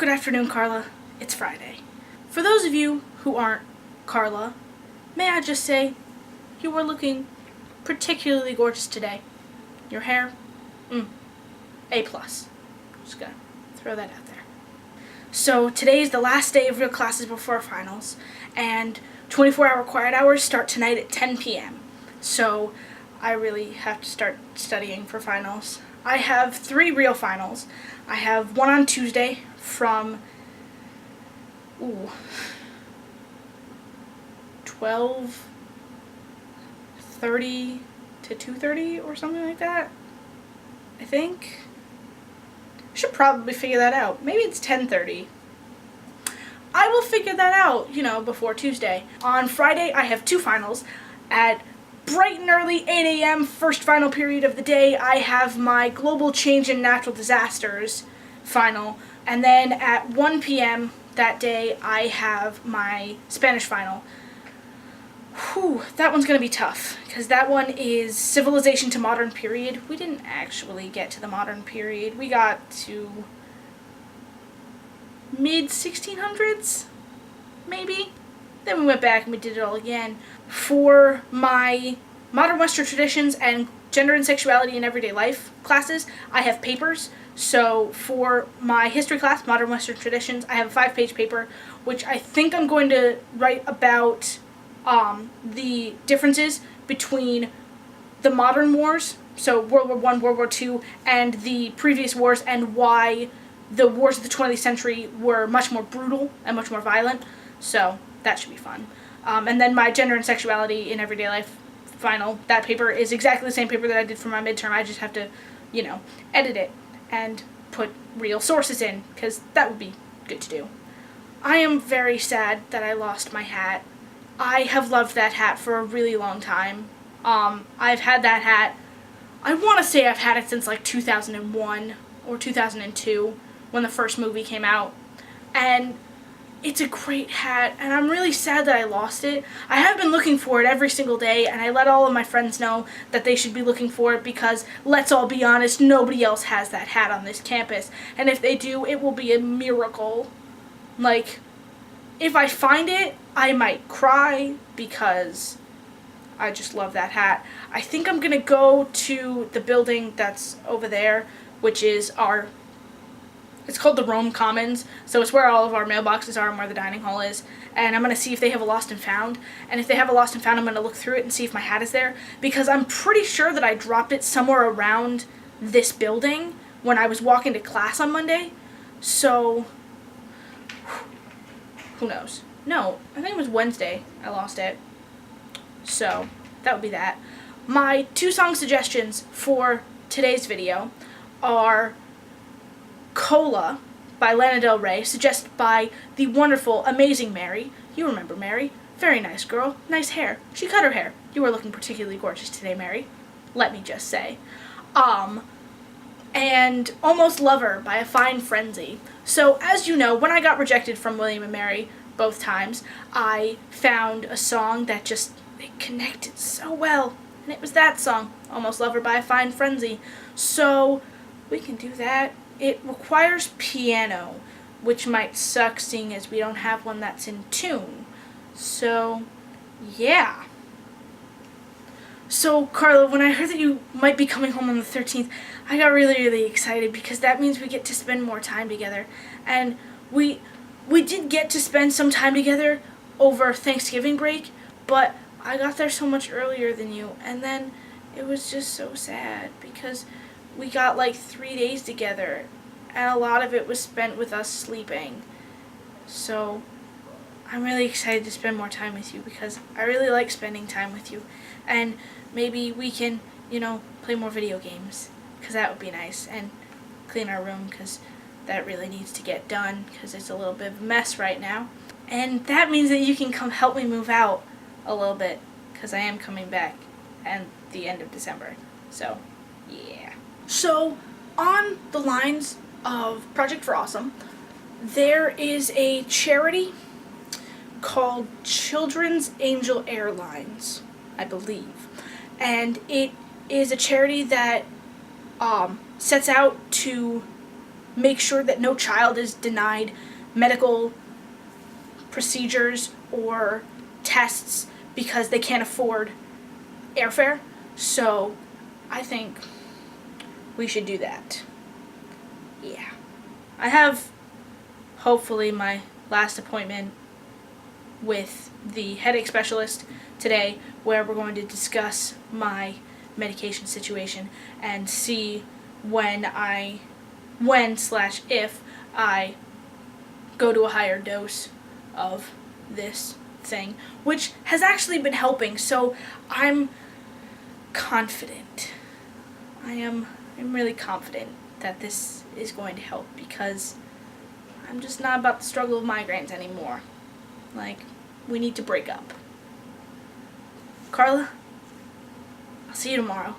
Good afternoon, Carla. It's Friday. For those of you who aren't Carla, may I just say, you are looking particularly gorgeous today. Your hair, A+. Just gonna throw that out there. So today is the last day of real classes before finals, and 24-hour quiet hours start tonight at 10 p.m. So I really have to start studying for finals. I have 3 real finals. I have one on Tuesday from 12:30 to 2:30 or something like that, I think. Should probably figure that out. Maybe it's 10:30. I will figure that out, before Tuesday. On Friday, I have 2 finals. At bright and early 8 a.m., first final period of the day, I have my Global Change and Natural Disasters final. And then at 1 p.m. that day, I have my Spanish final. That one's going to be tough, because that one is Civilization to Modern Period. We didn't actually get to the Modern Period. We got to mid-1600s, maybe? Then we went back and we did it all again. For my Modern Western Traditions and Gender and Sexuality in Everyday Life classes, I have papers. So for my history class, Modern Western Traditions, I have a 5-page paper, which I think I'm going to write about the differences between the modern wars, so World War I, World War II, and the previous wars, and why the wars of the 20th century were much more brutal and much more violent. So that should be fun. And then my Gender and Sexuality in Everyday Life final, that paper is exactly the same paper that I did for my midterm. I just have to, edit it and put real sources in, because that would be good to do. I am very sad that I lost my hat. I have loved that hat for a really long time. I've had that hat, I want to say I've had it since like 2001 or 2002, when the first movie came out. And it's a great hat, and I'm really sad that I lost it. I have been looking for it every single day, and I let all of my friends know that they should be looking for it, because, let's all be honest, nobody else has that hat on this campus. And if they do, it will be a miracle. Like, if I find it, I might cry, because I just love that hat. I think I'm going to go to the building that's over there, which is it's called the Rome Commons, so it's where all of our mailboxes are and where the dining hall is, and I'm going to see if they have a lost and found, and if they have a lost and found, I'm going to look through it and see if my hat is there, because I'm pretty sure that I dropped it somewhere around this building when I was walking to class on Monday, so who knows? No, I think it was Wednesday I lost it, so that would be that. My 2 song suggestions for today's video are Cola by Lana Del Rey, suggested by the wonderful, amazing Mary. You remember Mary. Very nice girl. Nice hair. She cut her hair. You are looking particularly gorgeous today, Mary. Let me just say. And Almost Lover by A Fine Frenzy. So, as you know, when I got rejected from William and Mary both times, I found a song that it connected so well. And it was that song, Almost Lover by A Fine Frenzy. So, we can do that. It requires piano, which might suck seeing as we don't have one that's in tune. So, yeah. So, Carla, when I heard that you might be coming home on the 13th, I got really, really excited, because that means we get to spend more time together. And we did get to spend some time together over Thanksgiving break, but I got there so much earlier than you, and then it was just so sad, because we got like 3 days together, and a lot of it was spent with us sleeping. So I'm really excited to spend more time with you, because I really like spending time with you. And maybe we can, play more video games, because that would be nice. And clean our room, because that really needs to get done, because it's a little bit of a mess right now. And that means that you can come help me move out a little bit, because I am coming back at the end of December. So, yeah. So, on the lines of Project for Awesome, there is a charity called Children's Angel Airlines, I believe. And it is a charity that sets out to make sure that no child is denied medical procedures or tests because they can't afford airfare. So I think we should do that. Yeah. I have hopefully my last appointment with the headache specialist today, where we're going to discuss my medication situation and see when/if I go to a higher dose of this thing, which has actually been helping. So I'm confident. I'm really confident that this is going to help, because I'm just not about the struggle of migraines anymore. Like, we need to break up. Carla, I'll see you tomorrow.